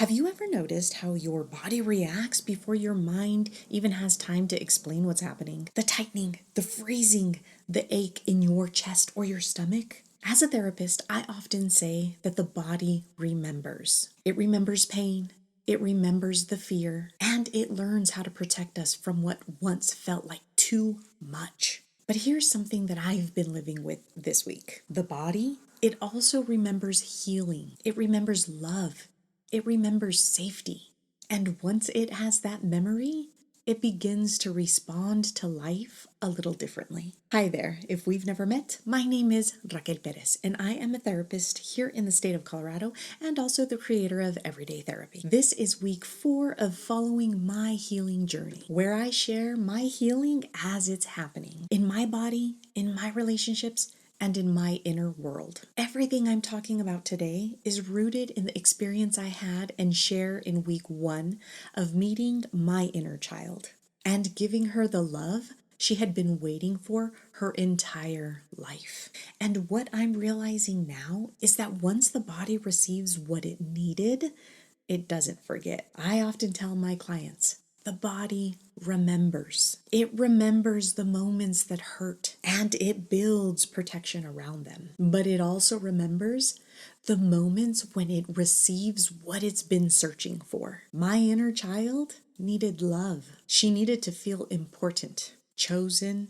Have you ever noticed how your body reacts before your mind even has time to explain what's happening? The tightening, the freezing, the ache in your chest or your stomach? As a therapist, I often say that the body remembers. It remembers pain, it remembers the fear, and it learns how to protect us from what once felt like too much. But here's something that I've been living with this week. The body, it also remembers healing. It remembers love. It remembers safety. And once it has that memory, it begins to respond to life a little differently. Hi there. If we've never met, my name is Raquel Perez, and I am a therapist here in the state of Colorado and also the creator of Everyday Therapy. This is week 4 of following my healing journey, where I share my healing as it's happening in my body, in my relationships, and in my inner world. Everything I'm talking about today is rooted in the experience I had and share in week 1 of meeting my inner child and giving her the love she had been waiting for her entire life. And what I'm realizing now is that once the body receives what it needed, it doesn't forget. I often tell my clients, the body remembers. It remembers the moments that hurt and it builds protection around them. But it also remembers the moments when it receives what it's been searching for. My inner child needed love. She needed to feel important, chosen,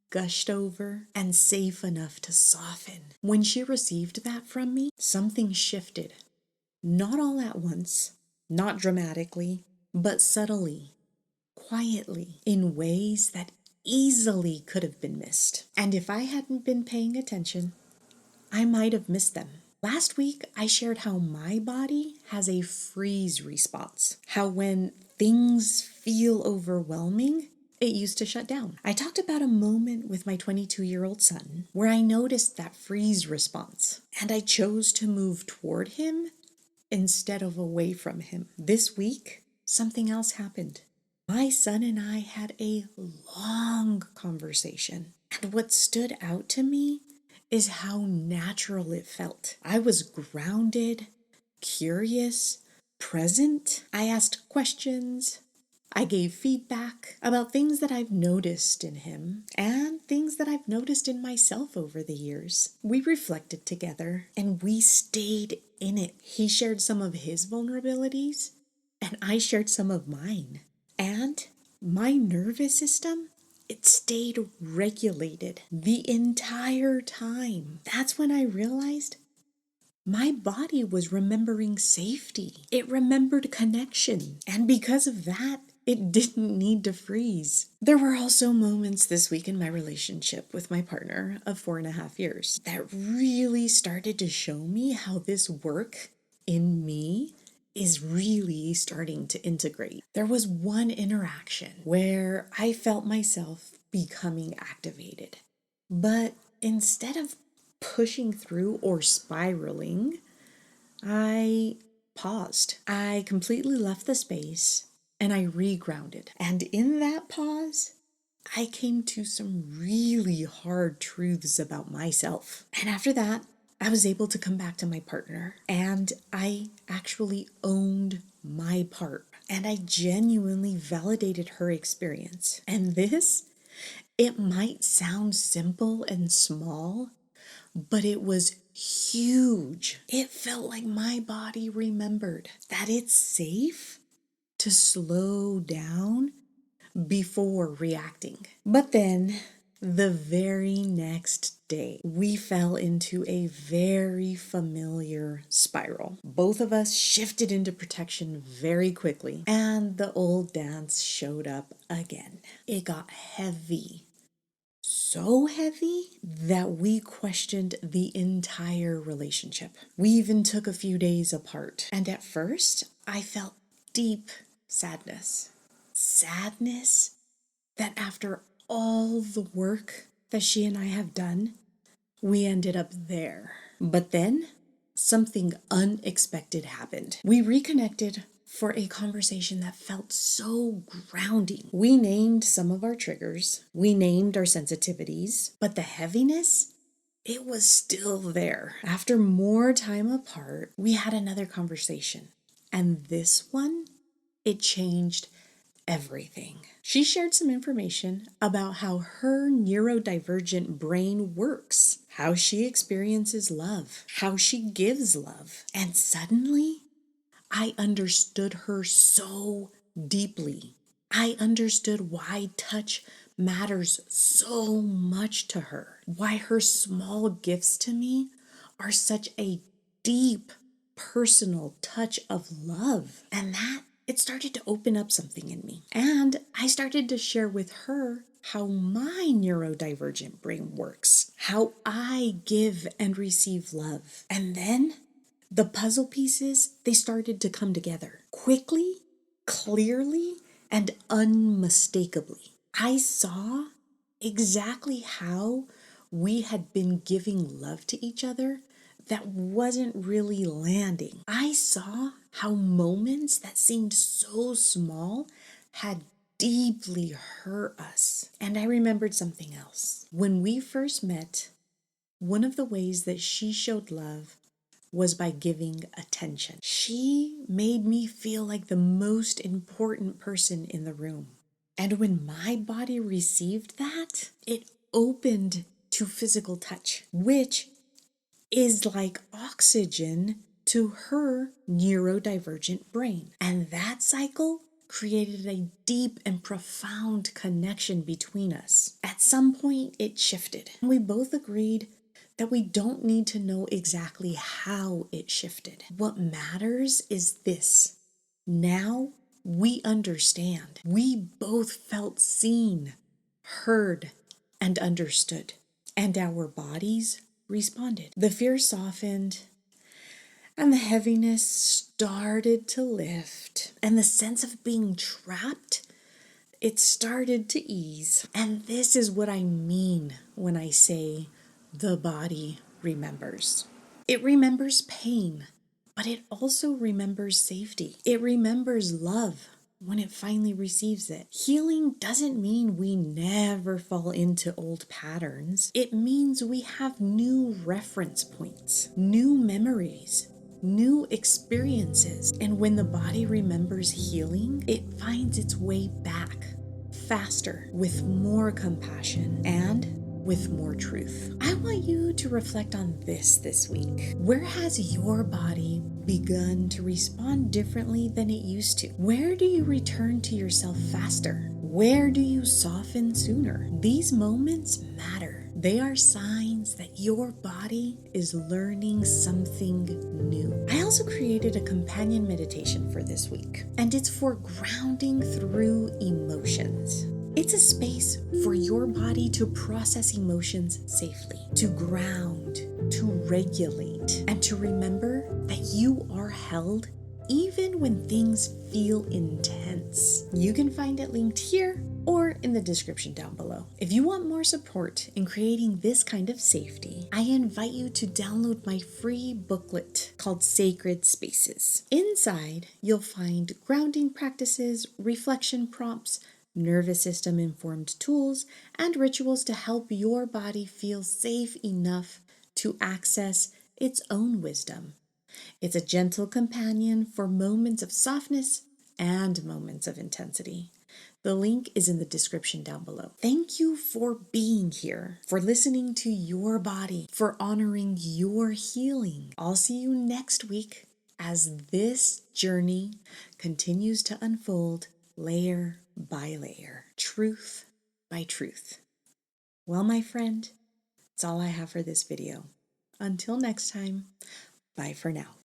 gushed over, and safe enough to soften. When she received that from me, something shifted. Not all at once, not dramatically, but subtly, quietly, in ways that easily could have been missed. And if I hadn't been paying attention, I might have missed them. Last week, I shared how my body has a freeze response. How when things feel overwhelming, it used to shut down. I talked about a moment with my 22-year-old son where I noticed that freeze response, and I chose to move toward him instead of away from him. This week, something else happened. My son and I had a long conversation, and what stood out to me is how natural it felt. I was grounded, curious, present. I asked questions. I gave feedback about things that I've noticed in him and things that I've noticed in myself over the years. We reflected together and we stayed in it. He shared some of his vulnerabilities and I shared some of mine. And my nervous system, it stayed regulated the entire time. That's when I realized my body was remembering safety. It remembered connection. And because of that, it didn't need to freeze. There were also moments this week in my relationship with my partner of 4.5 years that really started to show me how this work in me is really starting to integrate. There was one interaction where I felt myself becoming activated. But instead of pushing through or spiraling, I paused. I completely left the space and I regrounded. And in that pause, I came to some really hard truths about myself. And after that, I was able to come back to my partner and I actually owned my part and I genuinely validated her experience. And this, it might sound simple and small, but it was huge. It felt like my body remembered that it's safe to slow down before reacting. But then, the very next day, we fell into a very familiar spiral. Both of us shifted into protection very quickly, and the old dance showed up again. It got heavy. So heavy that we questioned the entire relationship. We even took a few days apart. And at first, I felt deep sadness. Sadness that after all the work that she and I have done, we ended up there. But then something unexpected happened. We reconnected for a conversation that felt so grounding. We named some of our triggers, we named our sensitivities, but the heaviness, it was still there. After more time apart, we had another conversation. And this one, it changed everything. She shared some information about how her neurodivergent brain works, how she experiences love, how she gives love. And suddenly, I understood her so deeply. I understood why touch matters so much to her, why her small gifts to me are such a deep, personal touch of love. And that it started to open up something in me. And I started to share with her how my neurodivergent brain works, how I give and receive love. And then the puzzle pieces, they started to come together quickly, clearly, and unmistakably. I saw exactly how we had been giving love to each other that wasn't really landing. I saw how moments that seemed so small had deeply hurt us. And I remembered something else. When we first met, one of the ways that she showed love was by giving attention. She made me feel like the most important person in the room. And when my body received that, it opened to physical touch, which is like oxygen to her neurodivergent brain. And that cycle created a deep and profound connection between us. At some point, it shifted. And we both agreed that we don't need to know exactly how it shifted. What matters is this. Now we understand. We both felt seen, heard, and understood. And our bodies responded. The fear softened, and the heaviness started to lift, and the sense of being trapped, it started to ease. And this is what I mean when I say the body remembers. It remembers pain, but it also remembers safety. It remembers love when it finally receives it. Healing doesn't mean we never fall into old patterns. It means we have new reference points, new memories, new experiences. And when the body remembers healing, it finds its way back faster, with more compassion, and with more truth. I want you to reflect on this week. Where has your body begun to respond differently than it used to? Where do you return to yourself faster? Where do you soften sooner? These moments matter. They are signs that your body is learning something new. I also created a companion meditation for this week, and it's for grounding through emotions. It's a space for your body to process emotions safely, to ground, to regulate, and to remember that you are held even when things feel intense. You can find it linked here or in the description down below. If you want more support in creating this kind of safety, I invite you to download my free booklet called Sacred Spaces. Inside, you'll find grounding practices, reflection prompts, nervous system informed tools, and rituals to help your body feel safe enough to access its own wisdom. It's a gentle companion for moments of softness and moments of intensity. The link is in the description down below. Thank you for being here, for listening to your body, for honoring your healing. I'll see you next week as this journey continues to unfold layer by layer, truth by truth. Well, my friend, that's all I have for this video. Until next time, bye for now.